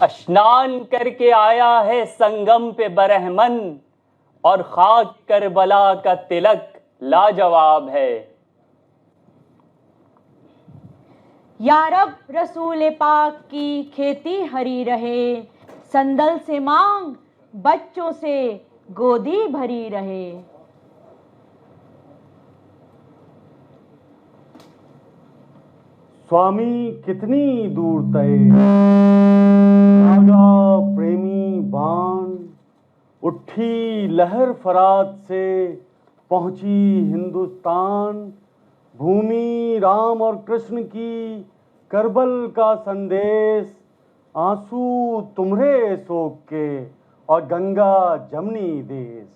اشنان کر کے آیا ہے سنگم پہ برہمن، اور خاک کربلا کا تلک لاجواب ہے۔ یا رب رسول پاک کی کھیتی ہری رہے، سندل سے مانگ بچوں سے گودی بھری رہے۔ سوامی کتنی دور تئے آگا پریمی بان، اٹھی لہر فرات سے پہنچی ہندوستان، بھومی رام اور کرشن کی کربل کا سندیش، آنسو تمہرے سوگ کے اور گنگا جمنی دیس۔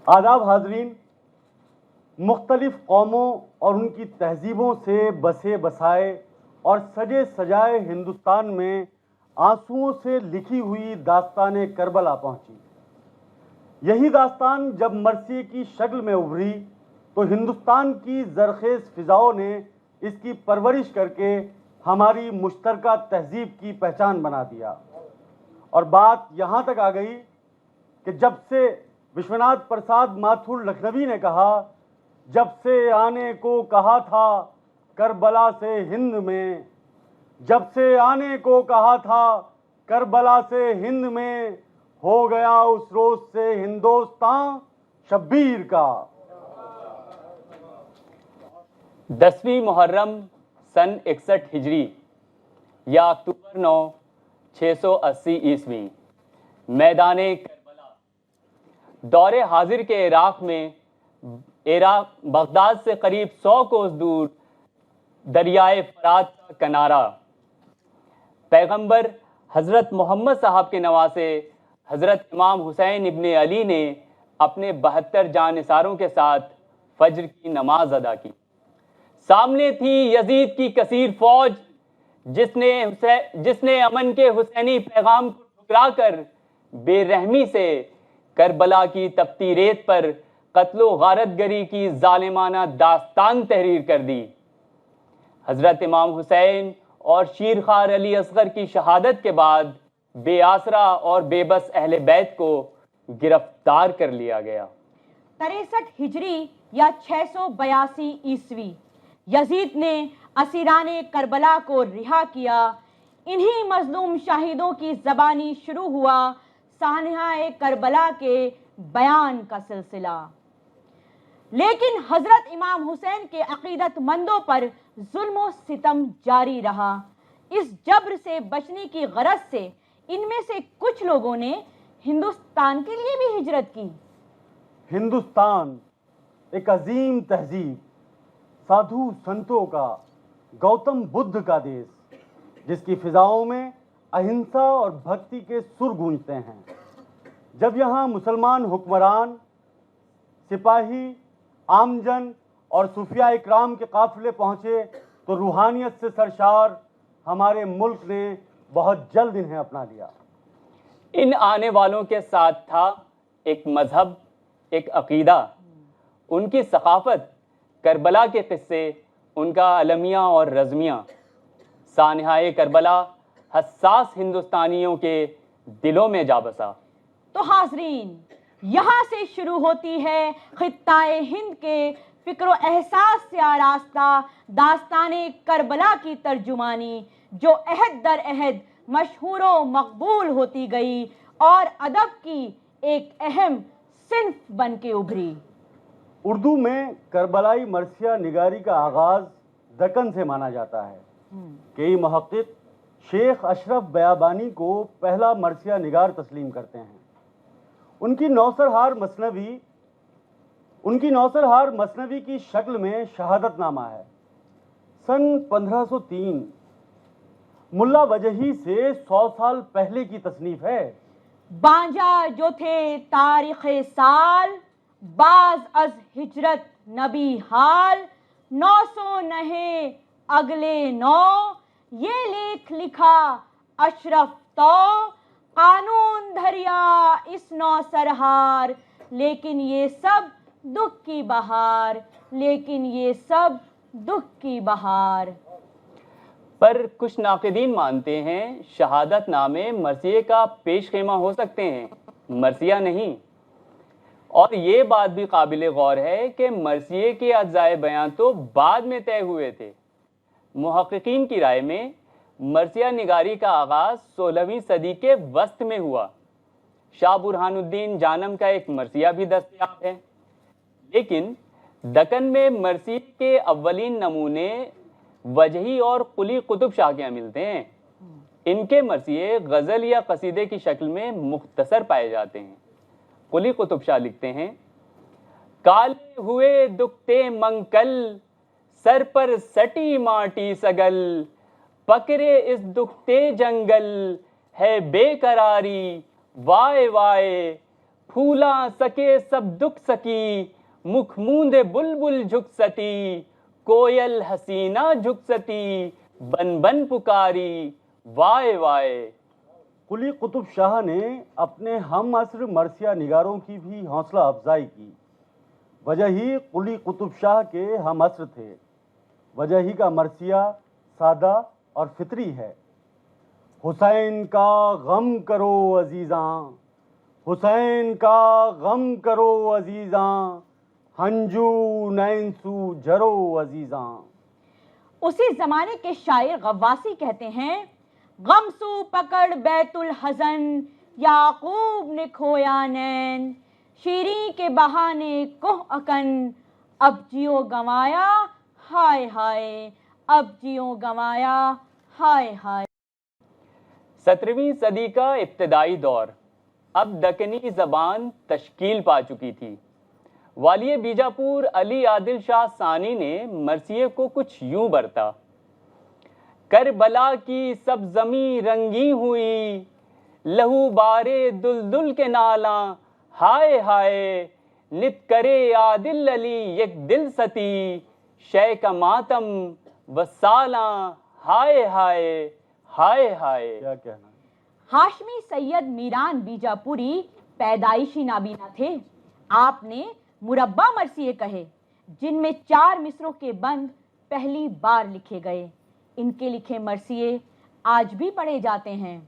آداب حاضرین، مختلف قوموں اور ان کی تہذیبوں سے بسے بسائے اور سجے سجائے ہندوستان میں آنسوؤں سے لکھی ہوئی داستان کربلا پہنچی۔ یہی داستان جب مرثیے کی شکل میں ابھری تو ہندوستان کی زرخیز فضاؤں نے اس کی پرورش کر کے ہماری مشترکہ تہذیب کی پہچان بنا دیا، اور بات یہاں تک آ گئی کہ جب سے وشوناتھ پرساد ماتھور لکھنوی نے کہا، جب سے آنے کو کہا تھا کربلا سے ہند میں، جب سے آنے کو کہا تھا کربلا سے ہند میں، ہو گیا اس روز سے ہندوستان شبیر کا۔ 10ویں محرم سن 61 ہجری یا اکتوبر 9 680 عیسوی، میدان کربلا، دور حاضر کے عراق میں، بغداد سے قریب 100 کوس دور دریائے فرات کا کنارہ، پیغمبر حضرت محمد صاحب کے نواسے حضرت امام حسین ابن علی نے اپنے 72 جانثاروں کے ساتھ فجر کی نماز ادا کی۔ سامنے تھی یزید کی کثیر فوج، جس نے امن کے حسینی پیغام کو ٹھکرا کر بے رحمی سے کربلا کی تپتی ریت پر قتل و غارت گری کی ظالمانہ داستان تحریر کر دی۔ حضرت امام حسین اور شیرخوار علی اصغر کی شہادت کے بعد بے آسرا اور بے بس اہل بیت کو گرفتار کر لیا گیا۔ 63 ہجری یا 682 عیسوی، یزید نے اسیران کربلا کو رہا کیا۔ انہی مظلوم شہیدوں کی زبانی شروع ہوا سانحہ کربلا کے بیان کا سلسلہ۔ لیکن حضرت امام حسین کے عقیدت مندوں پر ظلم و ستم جاری رہا۔ اس جبر سے بچنے کی غرض سے ان میں سے کچھ لوگوں نے ہندوستان کے لیے بھی ہجرت کی۔ ہندوستان ایک عظیم تہذیب، سادھو سنتوں کا، گوتم بدھ کا دیس، جس کی فضاؤں میں اہنسا اور بھکتی کے سر گونجتے ہیں۔ جب یہاں مسلمان حکمران، سپاہی، عام جن اور صوفیاء اکرام کے قافلے پہنچے تو روحانیت سے سرشار ہمارے ملک نے بہت جلد انہیں اپنا لیا۔ ان آنے والوں کے ساتھ تھا ایک مذہب، ایک عقیدہ، ان کی ثقافت، کربلا کے قصے، ان کا المیہ اور رزمیہ۔ سانحہ کربلا حساس ہندوستانیوں کے دلوں میں جا بسا۔ تو حاضرین، یہاں سے شروع ہوتی ہے خطہ ہند کے فکر و احساس سے آراستہ داستان کربلا کی ترجمانی، جو عہد در عہد مشہور و مقبول ہوتی گئی اور ادب کی ایک اہم صنف بن کے ابھری۔ اردو میں کربلائی مرثیہ نگاری کا آغاز دکن سے مانا جاتا ہے۔ کئی محقق شیخ اشرف بیابانی کو پہلا مرثیہ نگار تسلیم کرتے ہیں۔ ان کی نوسرہار مثنوی کی شکل میں شہادت نامہ ہے۔ سن 1503 ملا وجہی سے 100 سال پہلے کی تصنیف ہے۔ بانجا جو تھے تاریخ سال، باز از ہجرت نبی حال، 900 نہے اگلے 9، یہ لیکھ لکھا اشرف تو، قانون دھریا اس نوسرہار، لیکن یہ سب دکھ کی بہار، لیکن یہ سب دکھ کی بہار۔ پر کچھ ناقدین مانتے ہیں شہادت نامے مرثیے کا پیش خیمہ ہو سکتے ہیں، مرثیہ نہیں۔ اور یہ بات بھی قابل غور ہے کہ مرثیے کے اجزائے بیان تو بعد میں طے ہوئے تھے۔ محققین کی رائے میں مرثیہ نگاری کا آغاز 16ویں صدی کے وسط میں ہوا۔ شاہ برہان الدین جانم کا ایک مرثیہ بھی دستیاب ہے، لیکن دکن میں مرثیے کے اولین نمونے وجہی اور قلی قطب شاہ کے یہاں ملتے ہیں۔ ان کے مرثیے غزل یا قصیدے کی شکل میں مختصر پائے جاتے ہیں۔ قلی قطب شاہ لکھتے ہیں، کالے ہوئے دکھتے منکل، سر پر سٹی ماٹی سگل، پکڑے اس دکھتے جنگل، ہے بے قراری وائے وائے، پھولا سکے سب دکھ سکی، مکھ موندے بلبل جھک ستی، کوئل حسینہ جھک ستی، بن بن پکاری وائے وائے۔ قلی قطب شاہ نے اپنے ہم عصر مرثیہ نگاروں کی بھی حوصلہ افزائی کی۔ وجہی قلی قطب شاہ کے ہم عصر تھے۔ وجہی کا مرثیہ سادہ اور فطری ہے۔ حسین کا غم کرو عزیزاں، حسین کا غم کرو عزیزاں، ہنجو نینسو جھرو عزیزاں۔ اسی زمانے کے شاعر غواصی کہتے ہیں، غم سو پکڑ بیت الحزن، یعقوب نے کھویا نین، شیریں کے بہانے کوہ اکن، اب جیو گنوایا ہائے ہائے، اب جیو گنوایا ہائے ہائے۔ 17ویں صدی کا ابتدائی دور، اب دکنی زبان تشکیل پا چکی تھی۔ والی بیجاپور علی عادل شاہ ثانی نے مرثیے کو کچھ یوں برتا، کربلا کی سب زمیں رنگی ہوئی، لہو بارے دلدل کے نالاں، ہائے ہائے، نت کرے عادل علی یک دل ستی، شے کا ماتم و سالاں، ہائے ہائے ہائے ہائے۔ کیا کہنا ہے؟ ہاشمی سید میران بیجاپوری پیدائشی نابینا تھے۔ آپ نے مربع مرثیے کہے، جن میں 4 مصروں کے بند پہلی بار لکھے گئے۔ ان کے لکھے مرثیے آج بھی پڑھے جاتے ہیں۔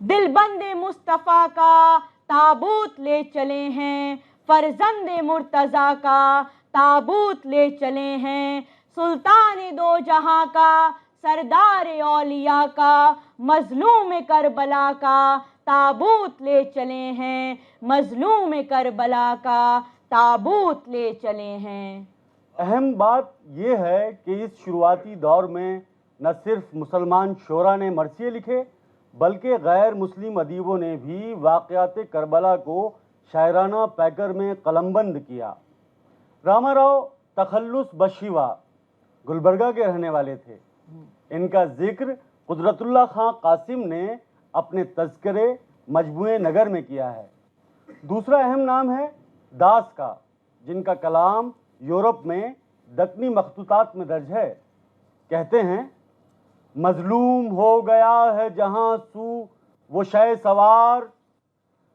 دل بند مصطفیٰ کا تابوت لے چلے ہیں، فرزند مرتضیٰ کا تابوت لے چلے ہیں، سلطان دو جہاں کا، سردار اولیاء کا، مظلوم کربلا کا تابوت لے چلے ہیں، مظلوم کربلا کا تابوت لے چلے ہیں۔ اہم بات یہ ہے کہ اس شروعاتی دور میں نہ صرف مسلمان شعراء نے مرثیے لکھے، بلکہ غیر مسلم ادیبوں نے بھی واقعات کربلا کو شاعرانہ پیکر میں قلم بند کیا۔ راما راؤ تخلص بشیوا گلبرگہ کے رہنے والے تھے۔ ان کا ذکر قدرت اللہ خان قاسم نے اپنے تذکرے مجموعے نگر میں کیا ہے۔ دوسرا اہم نام ہے داس کا، جن کا کلام یورپ میں دکنی مخطوطات میں درج ہے۔ کہتے ہیں، مظلوم ہو گیا ہے جہاں سو وہ شے سوار،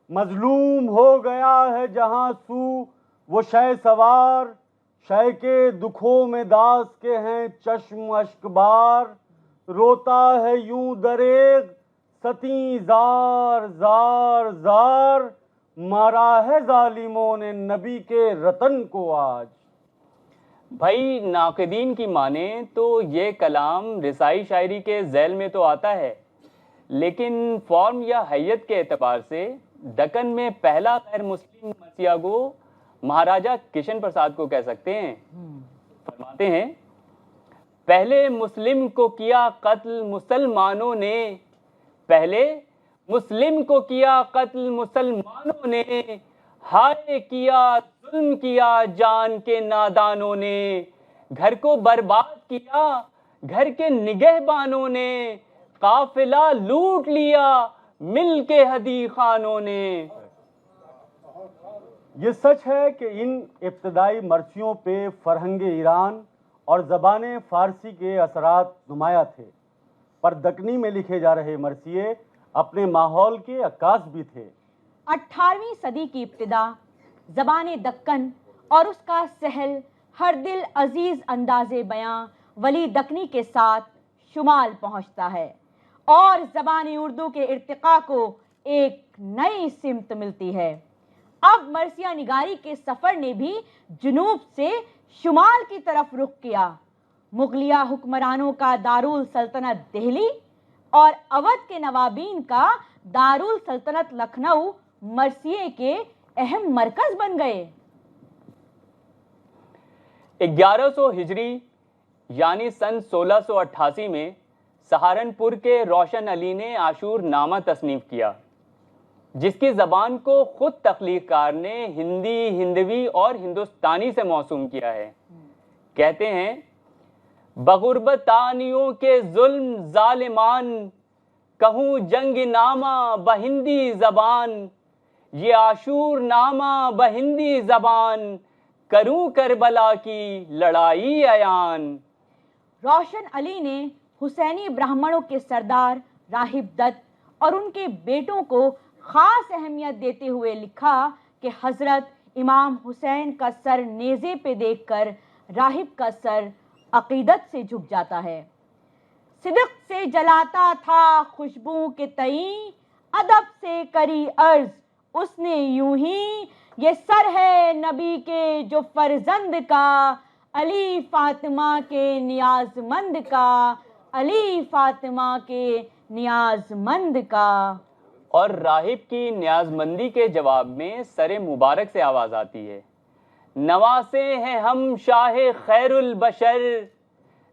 مظلوم ہو گیا ہے جہاں سو وہ شے سوار، شے کے دکھوں میں داس کے ہیں چشم اشک بار، روتا ہے یوں دریغ ستیں زار زار زار، مارا ہے ظالموں نے نبی کے رتن کو آج۔ بھائی ناقدین کی مانیں تو یہ کلام رسائی شاعری کے ذیل میں تو آتا ہے، لیکن فارم یا حیت کے اعتبار سے دکن میں پہلا غیر مسلم مرثیہ گو مہاراجہ کشن پرساد کو کہہ سکتے ہیں۔ فرماتے ہیں، پہلے مسلم کو کیا قتل مسلمانوں نے، پہلے مسلم کو کیا قتل مسلمانوں نے، ہائے کیا ظلم کیا جان کے نادانوں نے، گھر کو برباد کیا گھر کے نگہبانوں نے، قافلہ لوٹ لیا مل کے ہدی خانوں نے۔ یہ سچ ہے کہ ان ابتدائی مرثیوں پہ فرہنگ ایران اور زبان فارسی کے اثرات نمایاں تھے، پر دکنی میں لکھے جا رہے مرثیے اپنے ماحول کے عکاس بھی تھے۔ 18ویں صدی کی ابتدا زبان دکن اور اس کا سہل ہر دل عزیز انداز بیاں ولی دکنی کے ساتھ شمال پہنچتا ہے اور زبان اردو کے ارتقاء کو ایک نئی سمت ملتی ہے۔ اب مرثیہ نگاری کے سفر نے بھی جنوب سے شمال کی طرف رخ کیا۔ مغلیہ حکمرانوں کا دارالسلطنت دہلی اور اودھ کے نوابین کا دارالسلطنت لکھنؤ مرثیے کے اہم مرکز بن گئے۔ 1100 ہجری یعنی سن 1688 میں سہارنپور کے روشن علی نے عاشور نامہ تصنیف کیا، جس کی زبان کو خود تخلیق کار نے ہندی، ہندوی اور ہندوستانی سے موسوم کیا ہے۔ کہتے ہیں بغربتانیوں کے ظلم ظالمان، کہوں جنگ نامہ بہندی زبان، یہ عاشور نامہ بہندی زبان، کروں کربلا کی لڑائی عیان۔ روشن علی نے حسینی برہمنوں کے سردار راہب دت اور ان کے بیٹوں کو خاص اہمیت دیتے ہوئے لکھا کہ حضرت امام حسین کا سر نیزے پہ دیکھ کر راہب کا سر عقیدت سے جھک جاتا ہے۔ صدق سے جلاتا تھا خوشبو کے تئیں، ادب سے کری عرض اس نے یوں ہی، یہ سر ہے نبی کے جو فرزند کا، علی فاطمہ کے نیاز مند کا، علی فاطمہ کے نیاز مند کا۔ اور راہب کی نیاز مندی کے جواب میں سر مبارک سے آواز آتی ہے، نواسے ہیں ہم شاہ خیر البشر،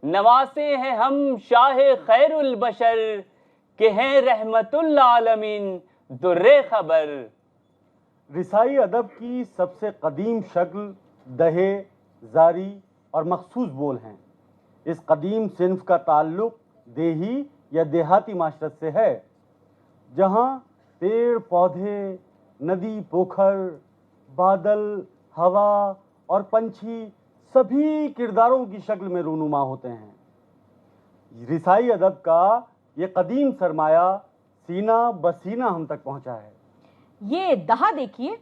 نواسے ہیں ہم شاہ خیر البشر، کہ ہیں رحمت العالمین در خبر۔ رسائی ادب کی سب سے قدیم شکل دہے، زاری اور مخصوص بول ہیں۔ اس قدیم صنف کا تعلق دیہی یا دیہاتی معاشرت سے ہے، جہاں پیڑ پودے، ندی پوکھر، بادل، ہوا اور پنچھی سبھی کرداروں کی شکل میں رونما ہوتے ہیں۔ رسائی ادب کا یہ قدیم سرمایہ سینہ بسینہ ہم تک پہنچا ہے۔ یہ دہا دیکھیے،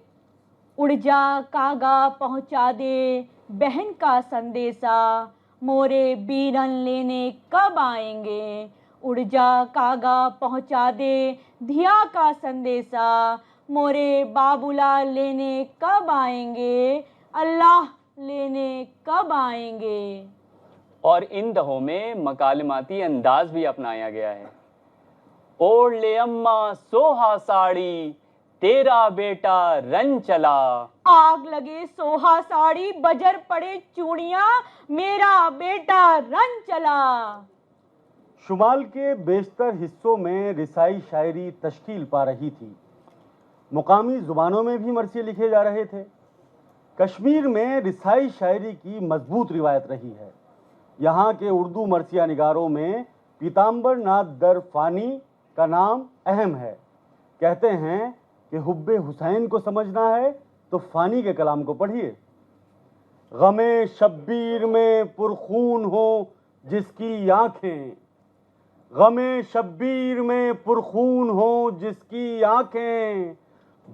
اڑ جا کاغا پہنچا دے بہن کا سندیسا، مورے بیرن لینے کب آئیں گے، اڑ جا کاغا پہنچا دے دھیا کا سندیسا، مورے بابولا لینے کب آئیں گے، اللہ لینے کب آئیں گے۔ اور ان دہوں میں مکالماتی انداز بھی اپنایا گیا ہے۔ اوڑھ لے اماں سوہا ساڑی، تیرا بیٹا رن چلا، آگ لگے سوہا ساڑی، بجر پڑے چوڑیاں، میرا بیٹا رن چلا۔ شمال کے بیشتر حصوں میں رسائی شاعری تشکیل پا رہی تھی۔ مقامی زبانوں میں بھی مرثیے لکھے جا رہے تھے۔ کشمیر میں رسائی شاعری کی مضبوط روایت رہی ہے۔ یہاں کے اردو مرثیہ نگاروں میں پیتامبر ناتھ در فانی کا نام اہم ہے۔ کہتے ہیں کہ حب حسین کو سمجھنا ہے تو فانی کے کلام کو پڑھیے۔ غم شبیر میں پرخون ہوں جس کی آنکھیں، غم شبیر میں پرخون ہوں جس کی آنکھیں،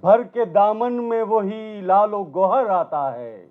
بھر کے دامن میں وہی لال و گوہر آتا ہے۔